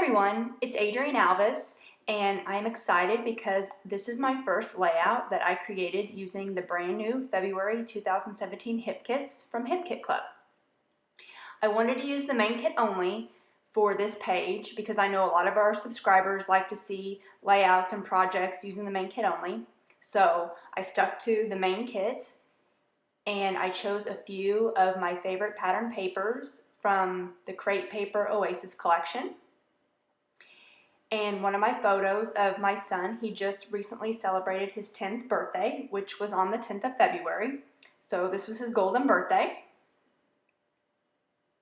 everyone, it's Adrienne Alvis, and I'm excited because this is my first layout that I created using the brand new February 2017 Hip Kits from Hip Kit Club. I wanted to use the main kit only for this page because I know a lot of our subscribers like to see layouts and projects using the main kit only. So I stuck to the main kit and I chose a few of my favorite pattern papers from the Crate Paper Oasis collection. And one of my photos of my son, he just recently celebrated his 10th birthday, which was on the 10th of February. So this was his golden birthday.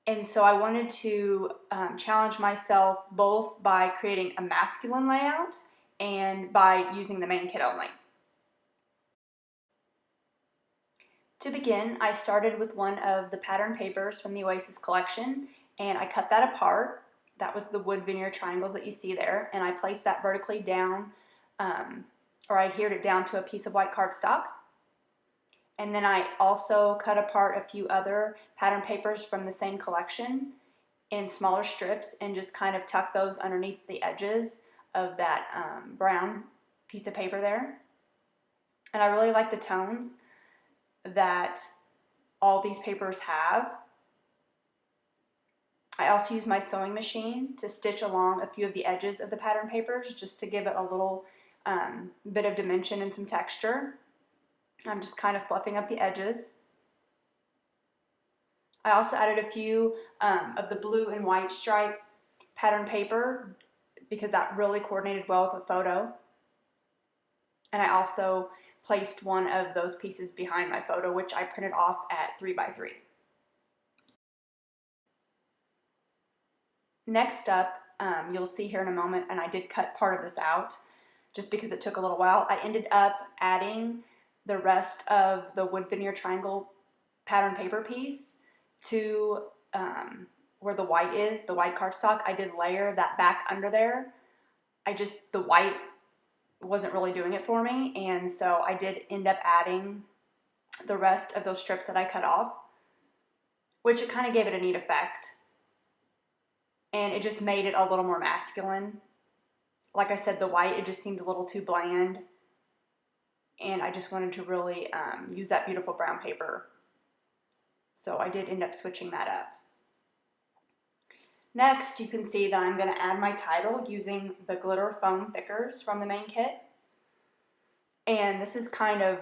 And so I wanted to challenge myself both by creating a masculine layout and by using the main kit only. To begin, I started with one of the pattern papers from the Oasis collection, and I cut that apart. That was the wood veneer triangles that you see there, and I placed that vertically down, or I adhered it down to a piece of white cardstock. And then I also cut apart a few other pattern papers from the same collection in smaller strips and just kind of tucked those underneath the edges of that brown piece of paper there. And I really like the tones that all these papers have. I also use my sewing machine to stitch along a few of the edges of the pattern papers just to give it a little bit of dimension and some texture. I'm just kind of fluffing up the edges. I also added a few of the blue and white stripe pattern paper because that really coordinated well with the photo. And I also placed one of those pieces behind my photo, which I printed off at 3x3. Next up, you'll see here in a moment, and I did cut part of this out just because it took a little while. I ended up adding the rest of the wood veneer triangle pattern paper piece to where the white is, the white cardstock. I did layer that back under there. The white wasn't really doing it for me, and so I did end up adding the rest of those strips that I cut off, which it kind of gave it a neat effect. And it just made it a little more masculine. Like I said, the white, it just seemed a little too bland. And I just wanted to really use that beautiful brown paper. So I did end up switching that up. Next, you can see that I'm going to add my title using the glitter foam thickers from the main kit. And this is kind of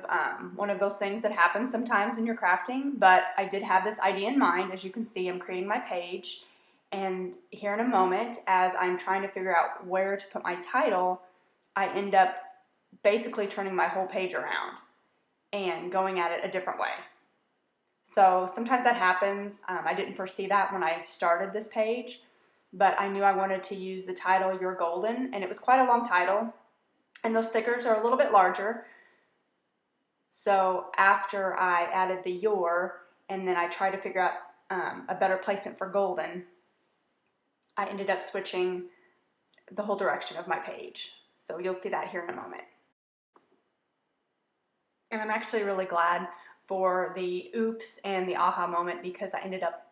one of those things that happens sometimes when you're crafting, but I did have this idea in mind. As you can see, I'm creating my page. And here in a moment, as I'm trying to figure out where to put my title, I end up basically turning my whole page around and going at it a different way. So sometimes that happens. I didn't foresee that when I started this page, but I knew I wanted to use the title You're Golden, and it was quite a long title, and those stickers are a little bit larger. So after I added the Your, and then I tried to figure out a better placement for golden, I ended up switching the whole direction of my page. So you'll see that here in a moment. And I'm actually really glad for the oops and the aha moment because I ended up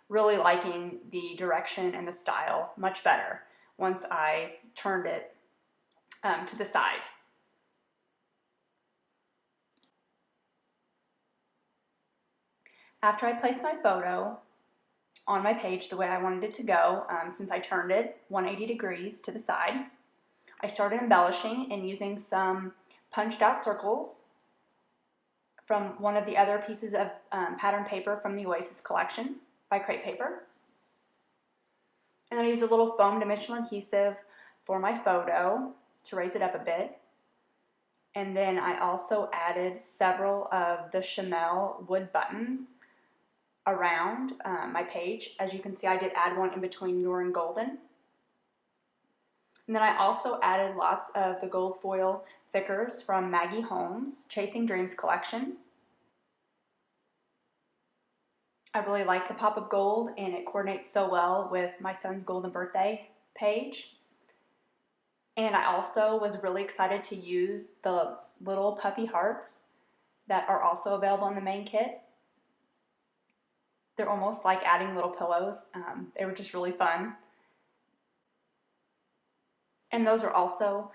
really liking the direction and the style much better once I turned it to the side. After I placed my photo on my page the way I wanted it to go, since I turned it 180 degrees to the side, I started embellishing and using some punched out circles from one of the other pieces of pattern paper from the Oasis collection by Crate Paper. And then I used a little foam dimensional adhesive for my photo to raise it up a bit. And then I also added several of the Chamel wood buttons around my page. As you can see, I did add one in between Your and Golden. And then I also added lots of the gold foil thickers from Maggie Holmes' Chasing Dreams collection. I really like the pop of gold, and it coordinates so well with my son's golden birthday page. And I also was really excited to use the little puffy hearts that are also available in the main kit. They're almost like adding little pillows. They were just really fun. And those are also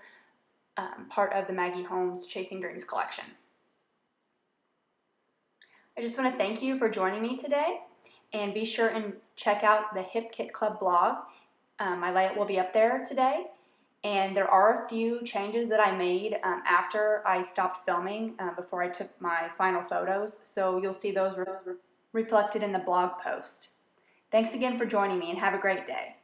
part of the Maggie Holmes Chasing Dreams collection. I just want to thank you for joining me today, and be sure and check out the Hip Kit Club blog. My layout will be up there today, and there are a few changes that I made after I stopped filming before I took my final photos, so you'll see those reflected in the blog post. Thanks again for joining me, and have a great day.